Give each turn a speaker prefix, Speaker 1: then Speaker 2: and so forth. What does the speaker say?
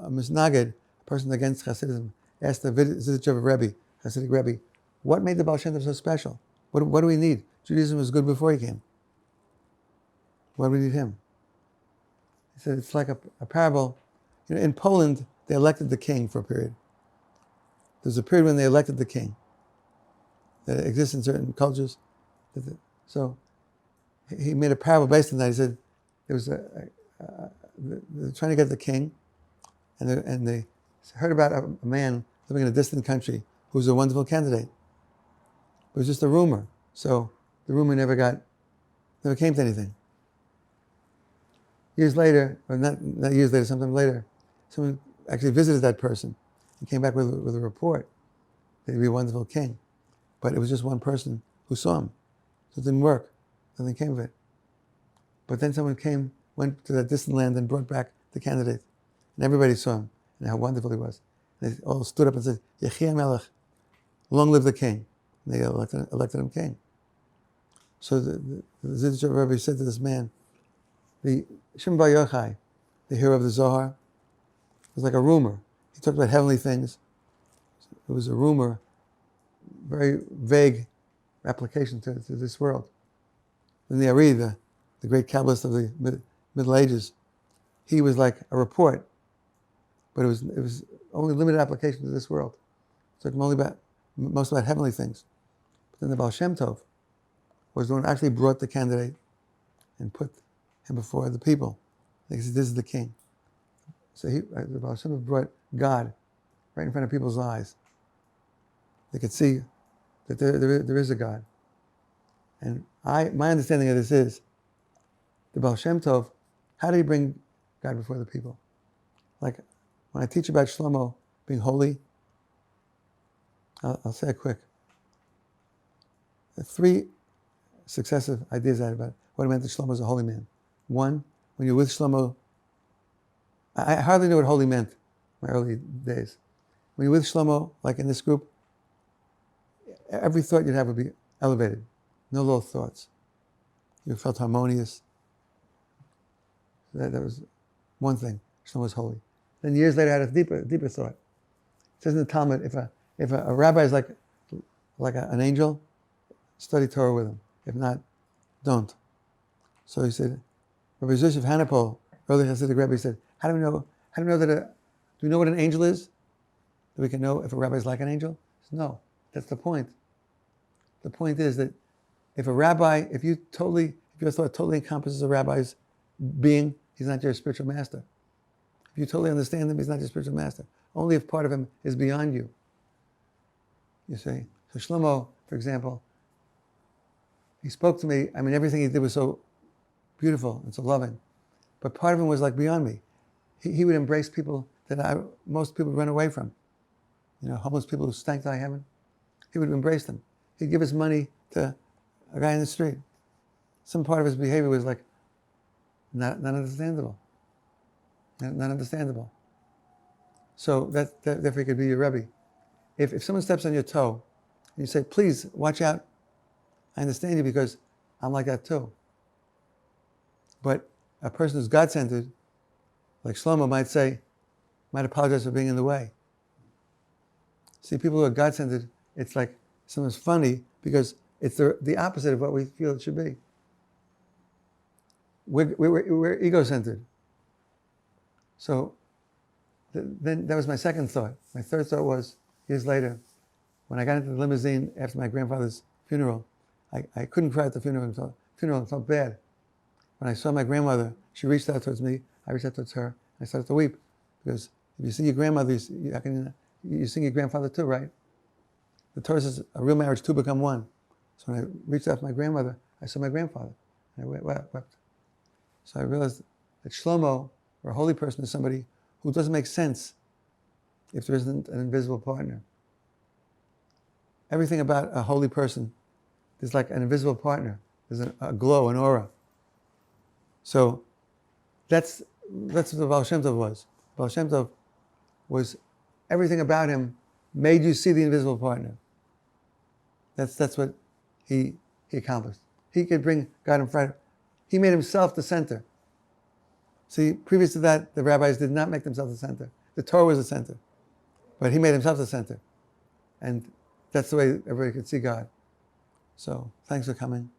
Speaker 1: a misnagid, a person against Hasidism, asked the Zidichev Rebbe, Hasidic Rebbe, what made the Baal Shem Tov so special? What do we need? Judaism was good before he came. Why do we need him? He said it's like a parable. In Poland, they elected the king for a period. There's a period when they elected the king that exists in certain cultures. So he made a parable based on that. He said there was they're trying to get the king, and they heard about a man living in a distant country who was a wonderful candidate. It was just a rumor. So the rumor never came to anything. Years later, or not years later, sometime later, someone actually visited that person and came back with a report that he'd be a wonderful king. But it was just one person who saw him. So it didn't work. Nothing came of it. But then someone went to that distant land and brought back the candidate. And everybody saw him and how wonderful he was. And they all stood up and said, Yechi HaMelech, long live the king. And they elected him king. So the Zidichev Rebbe said to this man, the Shimon Bar Yochai, the hero of the Zohar, was like a rumor. He talked about heavenly things. It was a rumor, very vague application to this world. Then the Ari, the great Kabbalist of the Middle Ages, he was like a report, but it was only limited application to this world. So it's most about heavenly things. But then the Baal Shem Tov was the one who actually brought the candidate and put him before the people. He said, this is the king. So the Baal Shem Tov brought God right in front of people's eyes. They could see that there is a God. And my understanding of this is, the Baal Shem Tov, how did he bring God before the people? Like, when I teach about Shlomo being holy, I'll say it quick. There are 3 successive ideas I had about what it meant that Shlomo was a holy man. One, when you're with Shlomo, I hardly knew what holy meant in my early days. When you're with Shlomo, like in this group, every thought you'd have would be elevated. No low thoughts. You felt harmonious. That was one thing. Shlomo was holy. Then years later, I had a deeper thought. It says in the Talmud, if a rabbi is like an angel, study Torah with him. If not, don't. So he said, Rabbi Zosef Hanapol, early Hasidic Rebbe, said, How do we know do we know what an angel is? That we can know if a rabbi is like an angel? He said, no, that's the point. The point is that if your thought totally encompasses a rabbi's being, he's not your spiritual master. If you totally understand him, he's not your spiritual master. Only if part of him is beyond you. You see? So Shlomo, for example, he spoke to me, everything he did was so beautiful and so loving. But part of him was like beyond me. He would embrace people that most people would run away from. Homeless people who stank to high heaven. He would embrace them. He'd give his money to a guy in the street. Some part of his behavior was like not understandable. Not understandable. So therefore he could be your Rebbe. If someone steps on your toe and you say, please watch out, I understand you because I'm like that too. But a person who's God-centered, like Shlomo, might apologize for being in the way. See, people who are God-centered, it's like something's funny because it's the opposite of what we feel it should be. We're ego-centered. So then that was my second thought. My third thought was, years later, when I got into the limousine after my grandfather's funeral, I couldn't cry at the funeral. It felt bad. When I saw my grandmother, she reached out towards me, I reached out towards her, I started to weep. Because if you see your grandmother, you sing your grandfather too, right? The Torah says, a real marriage, two become one. So when I reached out to my grandmother, I saw my grandfather. And I wept. So I realized that Shlomo, or a holy person, is somebody who doesn't make sense if there isn't an invisible partner. Everything about a holy person is like an invisible partner. There's a glow, an aura. So that's what the Baal Shem Tov was. Baal Shem Tov was, everything about him made you see the invisible partner. That's what he accomplished. He could bring God in front. He made himself the center. See, previous to that, the rabbis did not make themselves the center. The Torah was the center. But he made himself the center. And that's the way everybody could see God. So thanks for coming.